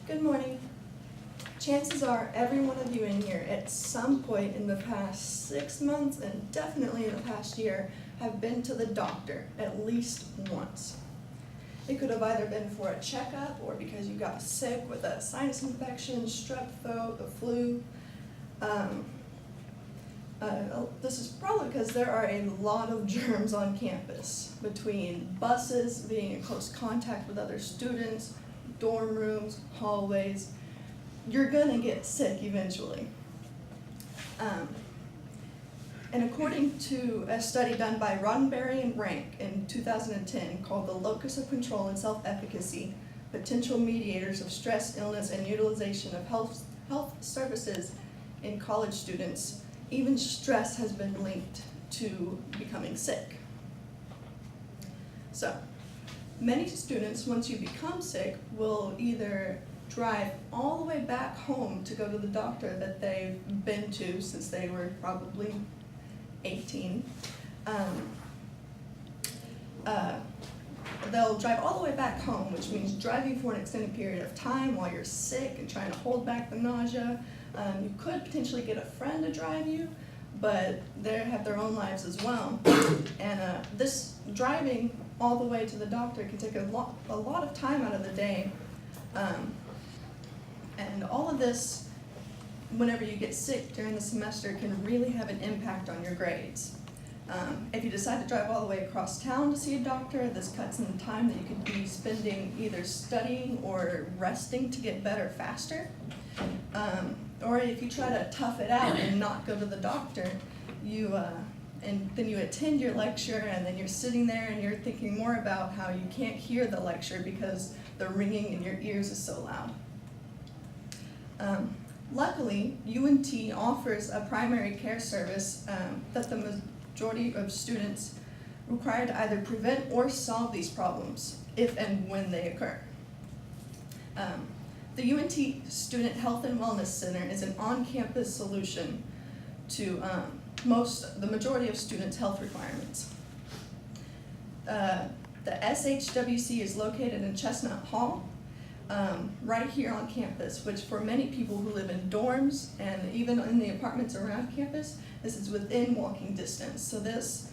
Good morning. Chances are every one of you in here at some point in the past 6 months and definitely in the past year have been to the doctor at least once. It could have either been for a checkup or because you got sick with a sinus infection, strep throat, the flu. This is probably because there are a lot of germs on campus between buses, being in close contact with other students, dorm rooms, hallways. You're gonna get sick eventually. And according to a study done by Roddenberry and Rank in 2010 called The Locus of Control and Self-Efficacy, Potential Mediators of Stress, Illness, and Utilization of Health Services in College Students, even stress has been linked to becoming sick. So, many students, once you become sick, will either drive all the way back home to go to the doctor that they've been to since they were probably 18. They'll drive all the way back home, which means driving for an extended period of time while you're sick and trying to hold back the nausea. You could potentially get a friend to drive you, but they have their own lives as well. And this driving all the way to the doctor can take a lot of time out of the day. And all of this, whenever you get sick during the semester, can really have an impact on your grades. If you decide to drive all the way across town to see a doctor, this cuts in the time that you could be spending either studying or resting to get better faster. Or if you try to tough it out and not go to the doctor, and then you attend your lecture, and then you're sitting there and you're thinking more about how you can't hear the lecture because the ringing in your ears is so loud. Luckily, UNT offers a primary care service that the majority of students require to either prevent or solve these problems if and when they occur. The UNT Student Health and Wellness Center is an on-campus solution to the majority of students' health requirements. The SHWC is located in Chestnut Hall, right here on campus, which for many people who live in dorms and even in the apartments around campus, this is within walking distance. So this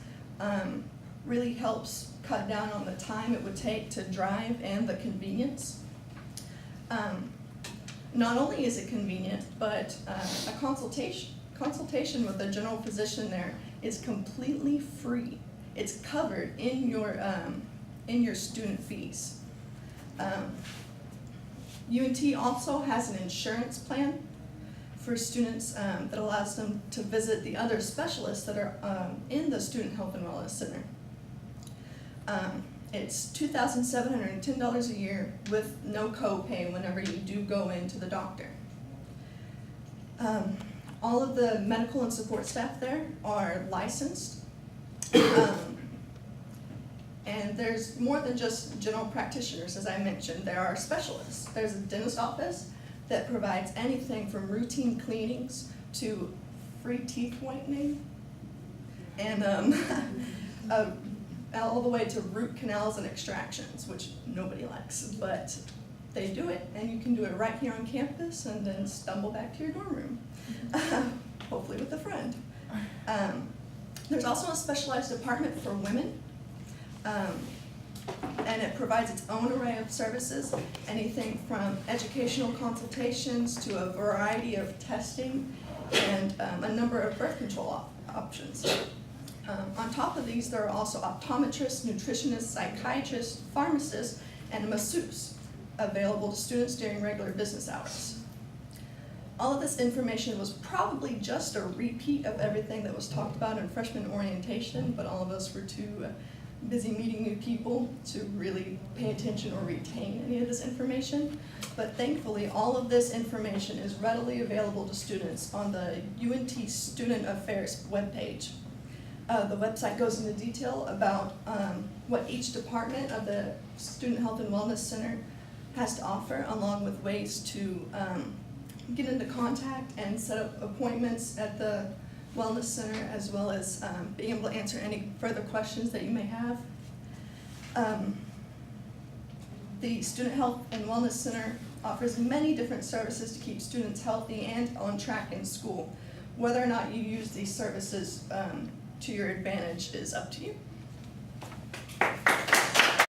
really helps cut down on the time it would take to drive and the convenience. Not only is it convenient, but a consultation with a general physician there is completely free. It's covered in your student fees. UNT also has an insurance plan for students that allows them to visit the other specialists that are in the Student Health and Wellness Center. It's $2,710 a year with no copay whenever you do go into the doctor. All of the medical and support staff there are licensed. And there's more than just general practitioners, as I mentioned. There are specialists. There's a dentist office that provides anything from routine cleanings to free teeth whitening, and all the way to root canals and extractions, which nobody likes, but they do it, and you can do it right here on campus and then stumble back to your dorm room, hopefully with a friend. There's also a specialized department for women, and it provides its own array of services, anything from educational consultations to a variety of testing and a number of birth control options. On top of these, there are also optometrists, nutritionists, psychiatrists, pharmacists, and a masseuse available to students during regular business hours. All of this information was probably just a repeat of everything that was talked about in freshman orientation, but all of us were too busy meeting new people to really pay attention or retain any of this information. But thankfully, all of this information is readily available to students on the UNT Student Affairs webpage. The website goes into detail about what each department of the Student Health and Wellness Center has to offer, along with ways to get into contact and set up appointments at the Wellness Center, as well as being able to answer any further questions that you may have. The Student Health and Wellness Center offers many different services to keep students healthy and on track in school. Whether or not you use these services to your advantage is up to you.